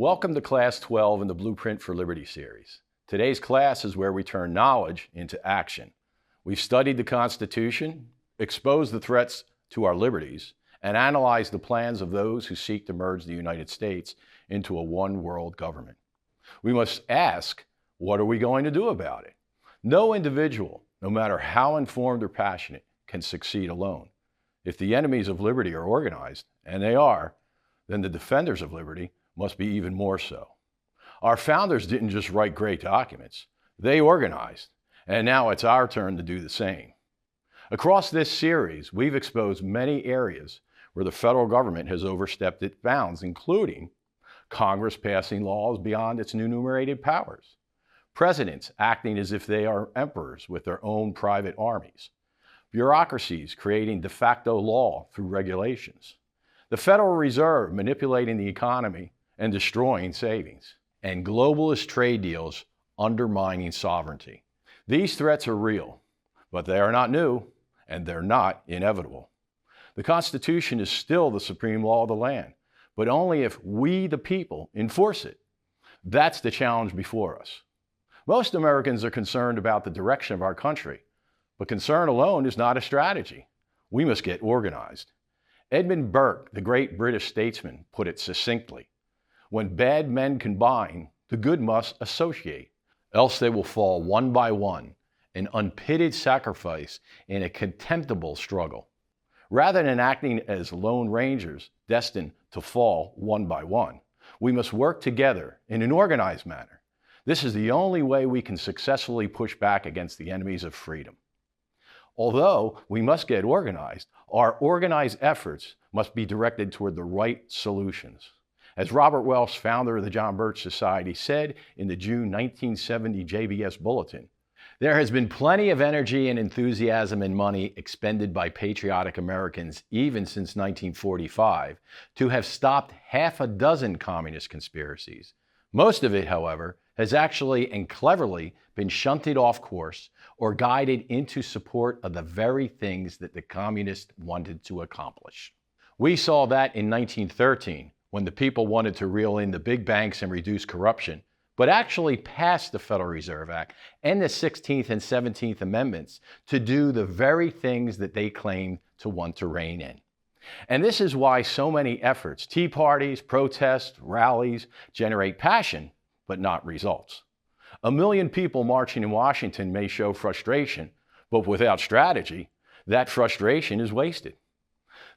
Welcome to Class 12 in the Blueprint for Liberty series. Today's class is where we turn knowledge into action. We've studied the Constitution, exposed the threats to our liberties, and analyzed the plans of those who seek to merge the United States into a one-world government. We must ask, what are we going to do about it? No individual, no matter how informed or passionate, can succeed alone. If the enemies of liberty are organized, and they are, then the defenders of liberty must be even more so. Our founders didn't just write great documents, they organized, and now it's our turn to do the same. Across this series, we've exposed many areas where the federal government has overstepped its bounds, including Congress passing laws beyond its enumerated powers, presidents acting as if they are emperors with their own private armies, bureaucracies creating de facto law through regulations, the Federal Reserve manipulating the economy and destroying savings, and globalist trade deals undermining sovereignty. These threats are real, but they are not new, and they're not inevitable. The Constitution is still the supreme law of the land, but only if we, the people, enforce it. That's the challenge before us. Most Americans are concerned about the direction of our country, but concern alone is not a strategy. We must get organized. Edmund Burke, the great British statesman, put it succinctly: when bad men combine, the good must associate, else they will fall one by one, an unpitied sacrifice in a contemptible struggle. Rather than acting as lone rangers destined to fall one by one, we must work together in an organized manner. This is the only way we can successfully push back against the enemies of freedom. Although we must get organized, our organized efforts must be directed toward the right solutions. As Robert Welsh, founder of the John Birch Society, said in the June 1970 JBS Bulletin, "There has been plenty of energy and enthusiasm and money expended by patriotic Americans even since 1945 to have stopped half a dozen communist conspiracies. Most of it, however, has actually and cleverly been shunted off course or guided into support of the very things that the communists wanted to accomplish." We saw that in 1913, when the people wanted to reel in the big banks and reduce corruption, but actually passed the Federal Reserve Act and the 16th and 17th Amendments to do the very things that they claimed to want to rein in. And this is why so many efforts, tea parties, protests, rallies, generate passion, but not results. 1 million people marching in Washington may show frustration, but without strategy, that frustration is wasted.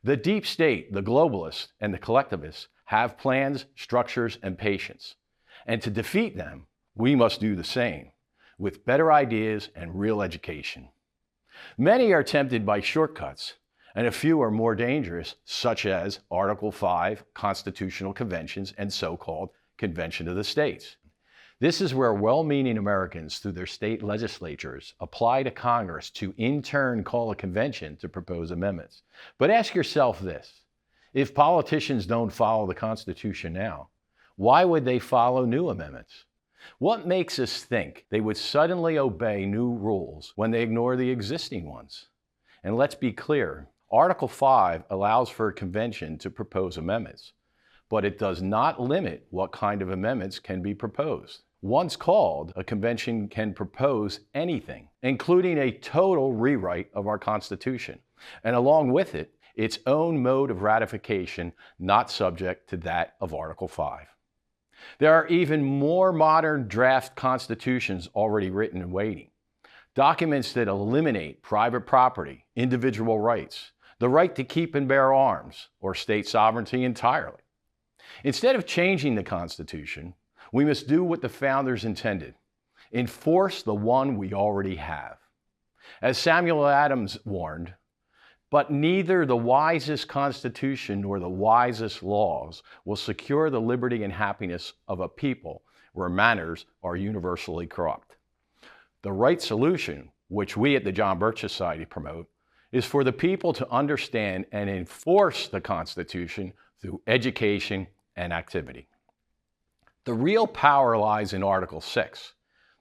The deep state, the globalists, and the collectivists have plans, structures, and patience. And to defeat them, we must do the same, with better ideas and real education. Many are tempted by shortcuts, and a few are more dangerous, such as Article 5, constitutional conventions, and so-called Convention of the States. This is where well-meaning Americans, through their state legislatures, apply to Congress to in turn call a convention to propose amendments. But ask yourself this: if politicians don't follow the Constitution now, why would they follow new amendments? What makes us think they would suddenly obey new rules when they ignore the existing ones? And let's be clear, Article 5 allows for a convention to propose amendments, but it does not limit what kind of amendments can be proposed. Once called, a convention can propose anything, including a total rewrite of our Constitution, and along with it, its own mode of ratification not subject to that of Article 5. There are even more modern draft constitutions already written and waiting. Documents that eliminate private property, individual rights, the right to keep and bear arms, or state sovereignty entirely. Instead of changing the Constitution, we must do what the founders intended: enforce the one we already have. As Samuel Adams warned, "But neither the wisest constitution nor the wisest laws will secure the liberty and happiness of a people where manners are universally corrupt." The right solution, which we at the John Birch Society promote, is for the people to understand and enforce the Constitution through education and activity. The real power lies in Article 6,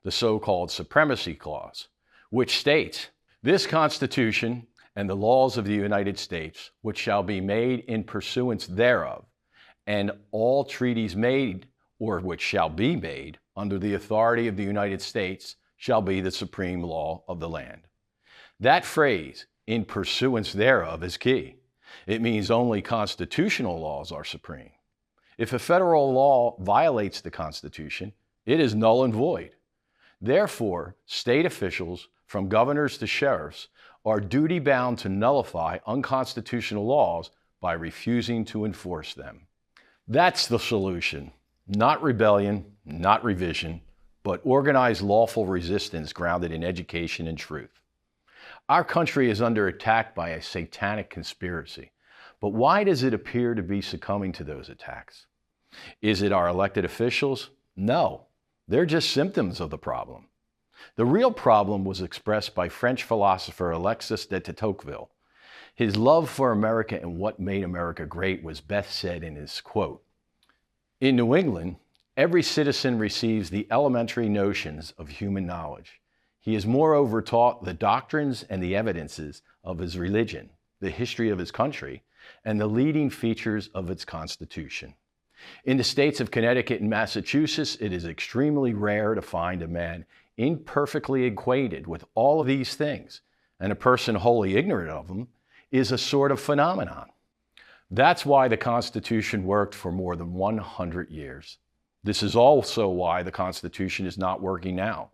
the so-called Supremacy Clause, which states, "This Constitution and the laws of the United States, which shall be made in pursuance thereof, and all treaties made or which shall be made under the authority of the United States, shall be the supreme law of the land. That phrase, in pursuance thereof, is key. It means only constitutional laws are supreme. If a federal law violates the Constitution, it is null and void. Therefore, state officials, from governors to sheriffs, are duty-bound to nullify unconstitutional laws by refusing to enforce them. That's the solution. Not rebellion, not revision, but organized lawful resistance grounded in education and truth. Our country is under attack by a satanic conspiracy, but why does it appear to be succumbing to those attacks? Is it our elected officials? No, they're just symptoms of the problem. The real problem was expressed by French philosopher Alexis de Tocqueville. His love for America and what made America great was best said in his quote, "In New England, every citizen receives the elementary notions of human knowledge. He is moreover taught the doctrines and the evidences of his religion, the history of his country, and the leading features of its Constitution. In the states of Connecticut and Massachusetts, it is extremely rare to find a man imperfectly acquainted with all of these things, and a person wholly ignorant of them is a sort of phenomenon." That's why the Constitution worked for more than 100 years. This is also why the Constitution is not working now.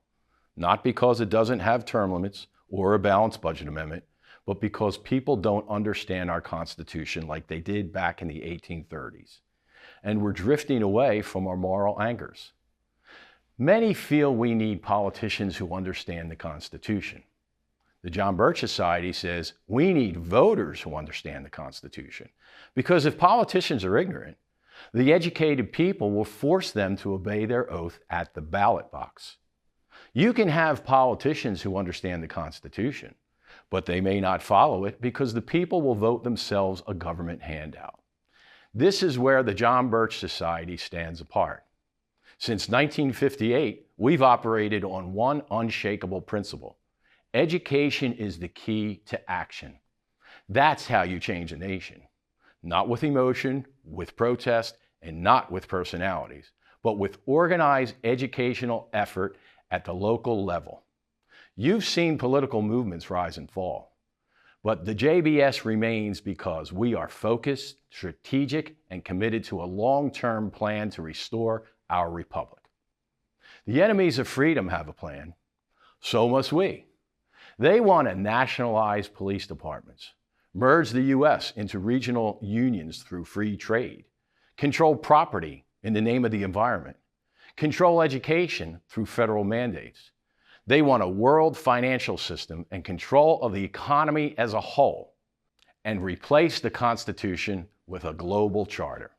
Not because it doesn't have term limits or a balanced budget amendment, but because people don't understand our Constitution like they did back in the 1830s. And we're drifting away from our moral anchors. Many feel we need politicians who understand the Constitution. The John Birch Society says we need voters who understand the Constitution. Because if politicians are ignorant, the educated people will force them to obey their oath at the ballot box. You can have politicians who understand the Constitution, but they may not follow it because the people will vote themselves a government handout. This is where the John Birch Society stands apart. Since 1958, we've operated on one unshakable principle. Education is the key to action. That's how you change a nation. Not with emotion, with protest, and not with personalities, but with organized educational effort at the local level. You've seen political movements rise and fall, but the JBS remains because we are focused, strategic, and committed to a long-term plan to restore our republic. The enemies of freedom have a plan. So must we. They want to nationalize police departments, merge the U.S. into regional unions through free trade, control property in the name of the environment, control education through federal mandates. They want a world financial system and control of the economy as a whole, and replace the Constitution with a global charter.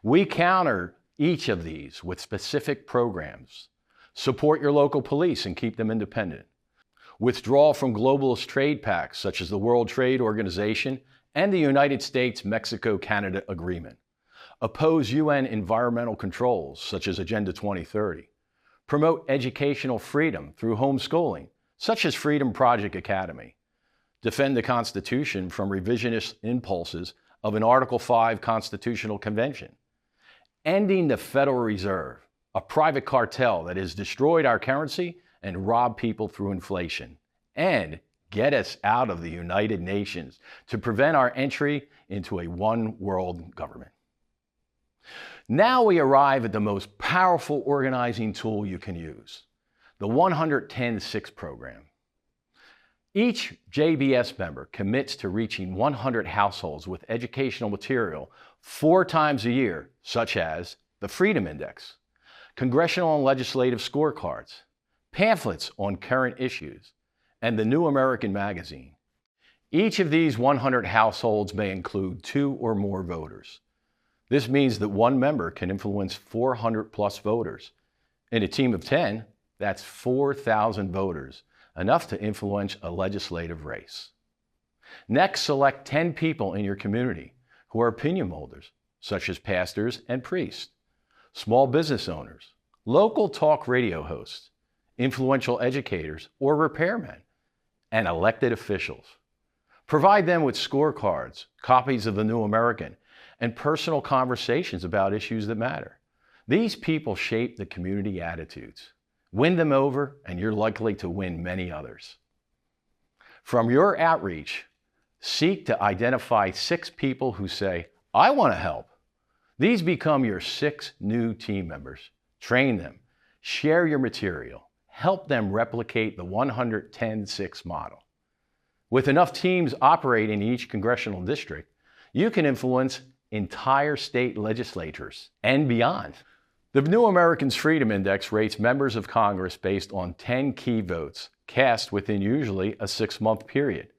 We counter each of these with specific programs. Support your local police and keep them independent. Withdraw from globalist trade pacts such as the World Trade Organization and the United States-Mexico-Canada Agreement. Oppose UN environmental controls such as Agenda 2030. Promote educational freedom through homeschooling, such as Freedom Project Academy. Defend the Constitution from revisionist impulses of an Article 5 Constitutional Convention. Ending the Federal Reserve, a private cartel that has destroyed our currency and robbed people through inflation. And get us out of the United Nations to prevent our entry into a one-world government. Now we arrive at the most powerful organizing tool you can use, the 110-6 program. Each JBS member commits to reaching 100 households with educational material 4 times a year, such as the Freedom Index, congressional and legislative scorecards, pamphlets on current issues, and the New American magazine. Each of these 100 households may include 2 or more voters. This means that one member can influence 400 plus voters. In a team of 10, that's 4,000 voters, enough to influence a legislative race. Next, select 10 people in your community who are opinion holders, such as pastors and priests, small business owners, local talk radio hosts, influential educators or repairmen, and elected officials. Provide them with scorecards, copies of the New American, and personal conversations about issues that matter. These people shape the community attitudes. Win them over, and you're likely to win many others. From your outreach, seek to identify 6 people who say, I want to help. These become your 6 new team members. Train them, share your material, help them replicate the 110-6 model. With enough teams operating in each congressional district, you can influence entire state legislatures and beyond. The New Americans Freedom Index rates members of Congress based on 10 key votes cast within usually a 6-month period,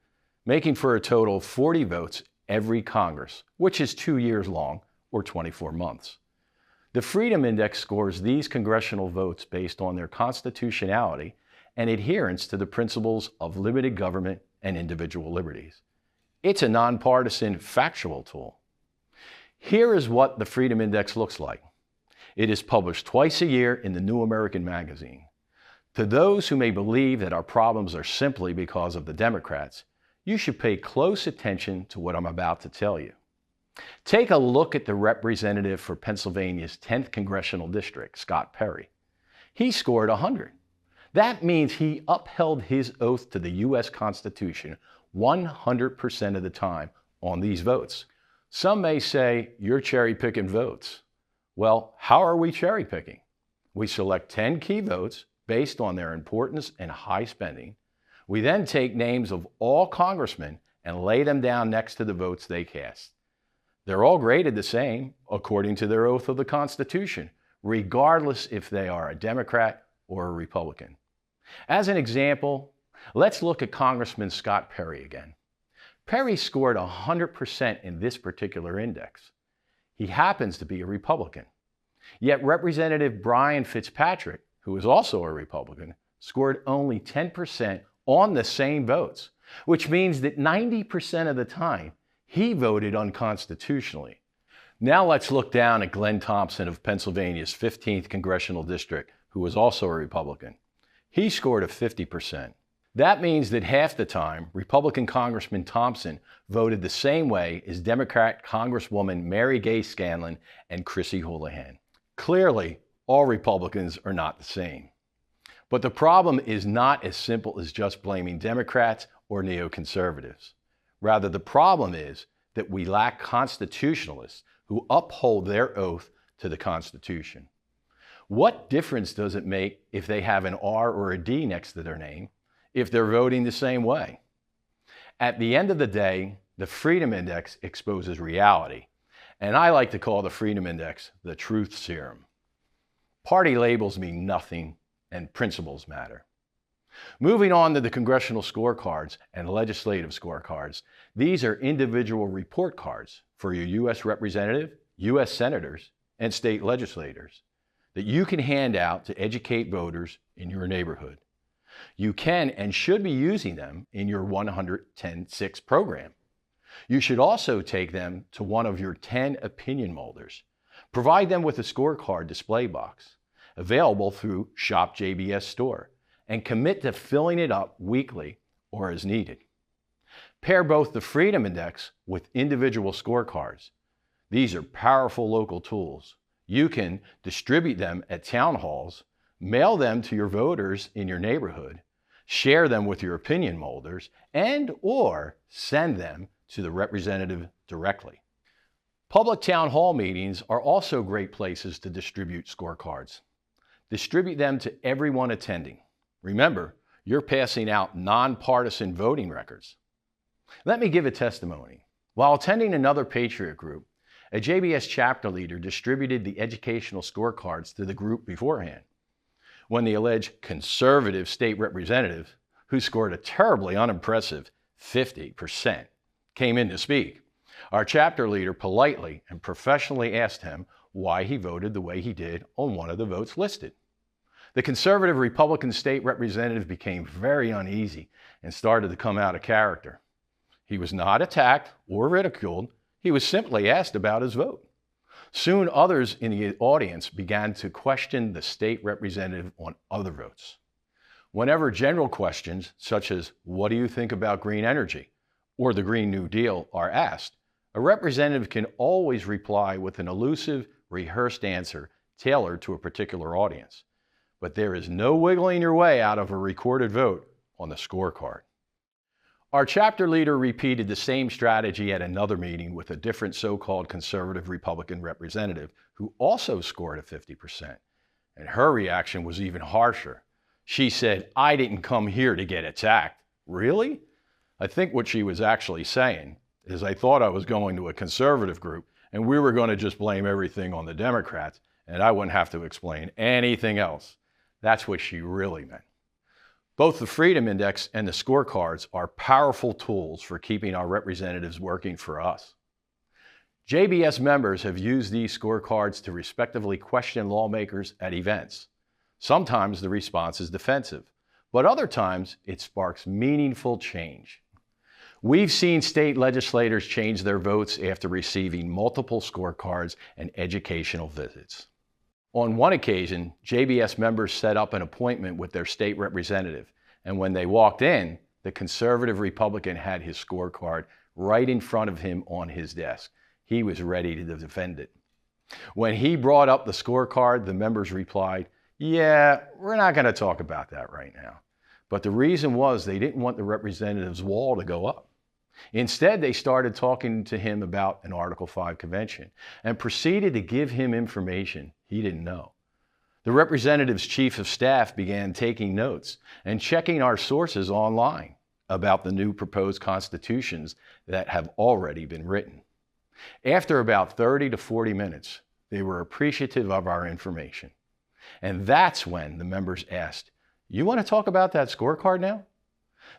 making for a total of 40 votes every Congress, which is 2 years long or 24 months. The Freedom Index scores these congressional votes based on their constitutionality and adherence to the principles of limited government and individual liberties. It's a nonpartisan factual tool. Here is what the Freedom Index looks like. It is published twice a year in the New American magazine. To those who may believe that our problems are simply because of the Democrats, you should pay close attention to what I'm about to tell you. Take a look at the representative for Pennsylvania's 10th Congressional District, Scott Perry. He scored 100. That means he upheld his oath to the U.S. Constitution 100% of the time on these votes. Some may say, you're cherry-picking votes. Well, how are we cherry picking? We select 10 key votes based on their importance and high spending. We then take names of all congressmen and lay them down next to the votes they cast. They're all graded the same according to their oath of the Constitution, regardless if they are a Democrat or a Republican. As an example, let's look at Congressman Scott Perry again. Perry scored 100% in this particular index. He happens to be a Republican. Yet Representative Brian Fitzpatrick, who is also a Republican, scored only 10% on the same votes, which means that 90% of the time he voted unconstitutionally. Now let's look down at Glenn Thompson of Pennsylvania's 15th Congressional District, who was also a Republican. He scored a 50%. That means that half the time, Republican Congressman Thompson voted the same way as Democrat Congresswoman Mary Gay Scanlon and Chrissy Houlihan. Clearly, all Republicans are not the same. But the problem is not as simple as just blaming Democrats or neoconservatives. Rather, the problem is that we lack constitutionalists who uphold their oath to the Constitution. What difference does it make if they have an R or a D next to their name if they're voting the same way? At the end of the day, the Freedom Index exposes reality, and I like to call the Freedom Index the truth serum. Party labels mean nothing, and principles matter. Moving on to the congressional scorecards and legislative scorecards, these are individual report cards for your U.S. representative, U.S. senators, and state legislators that you can hand out to educate voters in your neighborhood. You can and should be using them in your 110-6 program. You should also take them to one of your 10 opinion molders. Provide them with a scorecard display box, available through Shop JBS Store, and commit to filling it up weekly or as needed. Pair both the Freedom Index with individual scorecards. These are powerful local tools. You can distribute them at town halls, mail them to your voters in your neighborhood, share them with your opinion molders, and/or send them to the representative directly. Public town hall meetings are also great places to distribute scorecards. Distribute them to everyone attending. Remember, you're passing out nonpartisan voting records. Let me give a testimony. While attending another Patriot group, a JBS chapter leader distributed the educational scorecards to the group beforehand. When the alleged conservative state representative, who scored a terribly unimpressive 50%, came in to speak, our chapter leader politely and professionally asked him why he voted the way he did on one of the votes listed. The conservative Republican state representative became very uneasy and started to come out of character. He was not attacked or ridiculed. He was simply asked about his vote. Soon others in the audience began to question the state representative on other votes. Whenever general questions such as, what do you think about green energy or the Green New Deal are asked, a representative can always reply with an elusive, rehearsed answer tailored to a particular audience. But there is no wiggling your way out of a recorded vote on the scorecard. Our chapter leader repeated the same strategy at another meeting with a different so-called conservative Republican representative who also scored a 50%. And her reaction was even harsher. She said, "I didn't come here to get attacked." Really? I think what she was actually saying is, I thought I was going to a conservative group and we were going to just blame everything on the Democrats and I wouldn't have to explain anything else. That's what she really meant. Both the Freedom Index and the scorecards are powerful tools for keeping our representatives working for us. JBS members have used these scorecards to respectively question lawmakers at events. Sometimes the response is defensive, but other times it sparks meaningful change. We've seen state legislators change their votes after receiving multiple scorecards and educational visits. On one occasion, JBS members set up an appointment with their state representative, and when they walked in, the conservative Republican had his scorecard right in front of him on his desk. He was ready to defend it. When he brought up the scorecard, the members replied, "Yeah, we're not going to talk about that right now." But the reason was they didn't want the representative's wall to go up. Instead, they started talking to him about an Article 5 convention and proceeded to give him information he didn't know. The representative's chief of staff began taking notes and checking our sources online about the new proposed constitutions that have already been written. After about 30 to 40 minutes, they were appreciative of our information. And that's when the members asked, "You want to talk about that scorecard now?"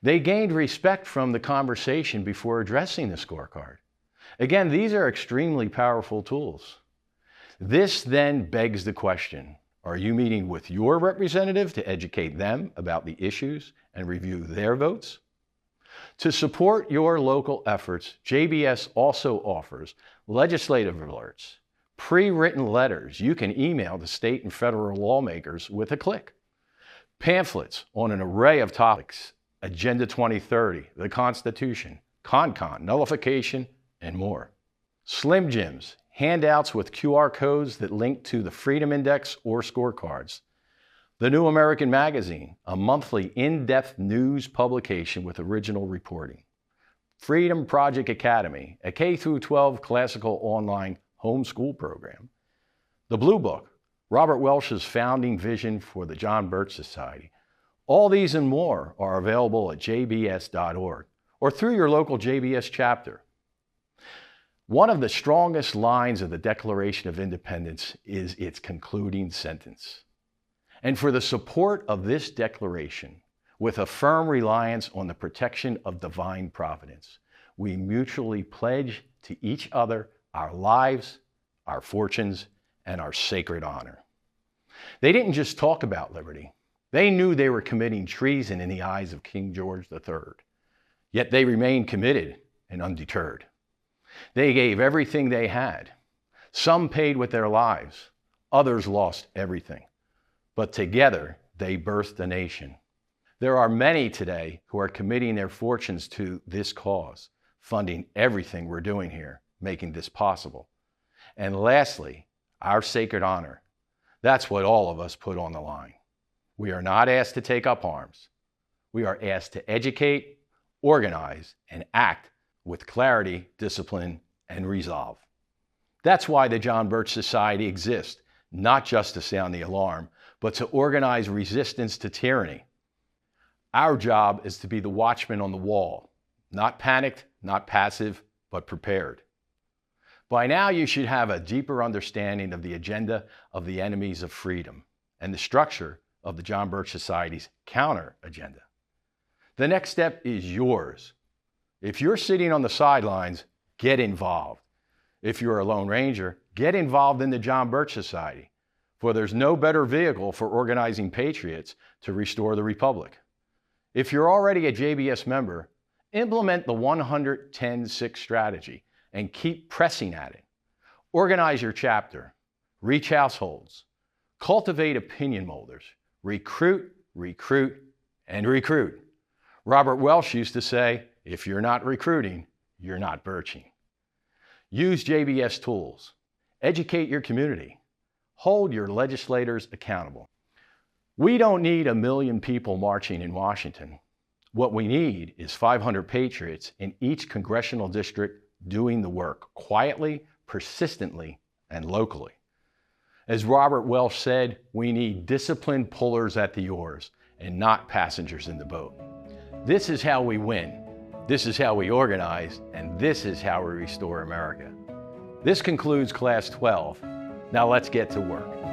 They gained respect from the conversation before addressing the scorecard. Again, these are extremely powerful tools. This then begs the question, are you meeting with your representative to educate them about the issues and review their votes? To support your local efforts, JBS also offers legislative alerts, pre-written letters you can email to state and federal lawmakers with a click, pamphlets on an array of topics, Agenda 2030, the Constitution, CON, nullification, and more. Slim Jims, handouts with QR codes that link to the Freedom Index or scorecards. The New American Magazine, a monthly in-depth news publication with original reporting. Freedom Project Academy, a K-12 classical online homeschool program. The Blue Book, Robert Welsh's founding vision for the John Birch Society. All these and more are available at jbs.org or through your local JBS chapter. One of the strongest lines of the Declaration of Independence is its concluding sentence. And for the support of this declaration, with a firm reliance on the protection of divine providence, we mutually pledge to each other our lives, our fortunes, and our sacred honor. They didn't just talk about liberty. They knew they were committing treason in the eyes of King George III. Yet they remained committed and undeterred. They gave everything they had. Some paid with their lives. Others lost everything. But together, they birthed a nation. There are many today who are committing their fortunes to this cause, funding everything we're doing here, making this possible. And lastly, our sacred honor. That's what all of us put on the line. We are not asked to take up arms. We are asked to educate, organize, and act with clarity, discipline, and resolve. That's why the John Birch Society exists, not just to sound the alarm, but to organize resistance to tyranny. Our job is to be the watchman on the wall, not panicked, not passive, but prepared. By now, you should have a deeper understanding of the agenda of the enemies of freedom and the structure of the John Birch Society's counter agenda. The next step is yours. If you're sitting on the sidelines, get involved. If you're a Lone Ranger, get involved in the John Birch Society, for there's no better vehicle for organizing patriots to restore the Republic. If you're already a JBS member, implement the 110-6 strategy and keep pressing at it. Organize your chapter, reach households, cultivate opinion molders, recruit, recruit, and recruit. Robert Welsh used to say, if you're not recruiting, you're not birching. Use JBS tools. Educate your community. Hold your legislators accountable. We don't need 1 million people marching in Washington. What we need is 500 patriots in each congressional district doing the work quietly, persistently, and locally. As Robert Welsh said, we need disciplined pullers at the oars and not passengers in the boat. This is how we win. This is how we organize, and this is how we restore America. This concludes Class 12. Now let's get to work.